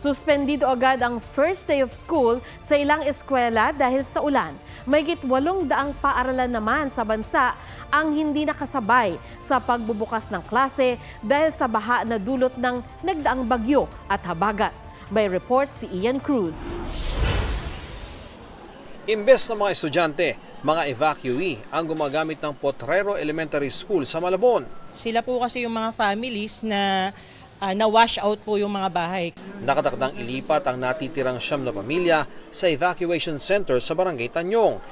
Suspendido agad ang first day of school sa ilang eskwela dahil sa ulan. Mahigit 800 paaralan naman sa bansa ang hindi nakasabay sa pagbubukas ng klase dahil sa baha na dulot ng nagdaang bagyo at habagat. May report si Ian Cruz. Imbes na mga estudyante, mga evacuee ang gumagamit ng Potrero Elementary School sa Malabon. Sila po kasi yung mga families na na-wash out po yung mga bahay. Nakatakdang ilipat ang natitirang 9 na pamilya sa evacuation center sa Barangay Tanyong.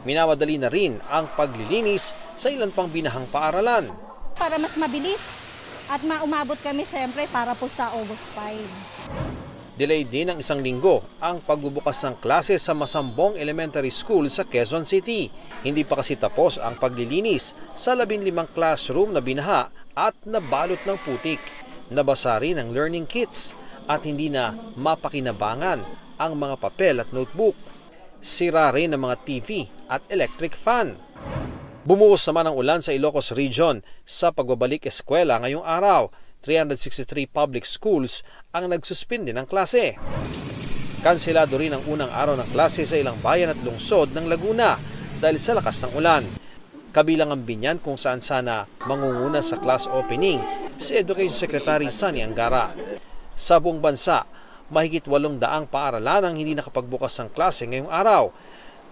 Minamadali na rin ang paglilinis sa ilan pang binahang paaralan. Para mas mabilis at maumabot kami siyempre para po sa August 5. Delay din ng 1 linggo ang pagbubukas ng klase sa Masambong Elementary School sa Quezon City. Hindi pa kasi tapos ang paglilinis sa 15 classroom na binaha at nabalot ng putik. Nabasa rin ang learning kits at hindi na mapakinabangan ang mga papel at notebook. Sira rin ang mga TV at electric fan. Bumuhos naman ang ulan sa Ilocos Region sa pagbabalik eskwela ngayong araw. 363 public schools ang nagsuspindi ng klase. Kanselado rin ang unang araw ng klase sa ilang bayan at lungsod ng Laguna dahil sa lakas ng ulan. Kabilang ang Binyan kung saan sana mangunguna sa class opening si Education Secretary Sunny Angara. Sa buong bansa, mahigit 800 paaralan ang hindi nakapagbukas ng klase ngayong araw.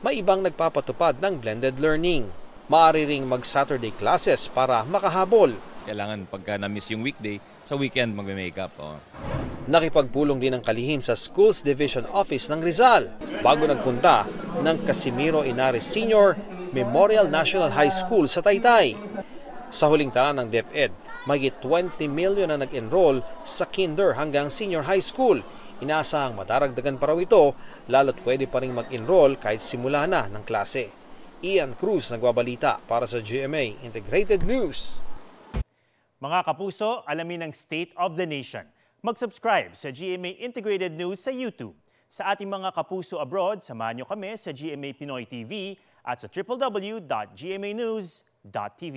May ibang nagpapatupad ng blended learning. Maaari ring mag-Saturday classes para makahabol. Kailangan pagka na-miss yung weekday, sa weekend magme-makeup. Nakipagpulong din ang kalihim sa Schools Division Office ng Rizal bago nagpunta ng Casimiro Inares Sr. Memorial National High School sa Taytay. Sa huling tala ng DepEd, mahigit 20 million na nag-enroll sa kinder hanggang senior high school. Inaasahang madaragdagan pa raw ito, lalo't pwede pa rin mag-enroll kahit simula na ng klase. Ian Cruz nagbabalita para sa GMA Integrated News. Mga kapuso, alamin ang State of the Nation. Mag-subscribe sa GMA Integrated News sa YouTube. Sa ating mga kapuso abroad, samahan nyo kami sa GMA Pinoy TV at sa www.gmanews.tv.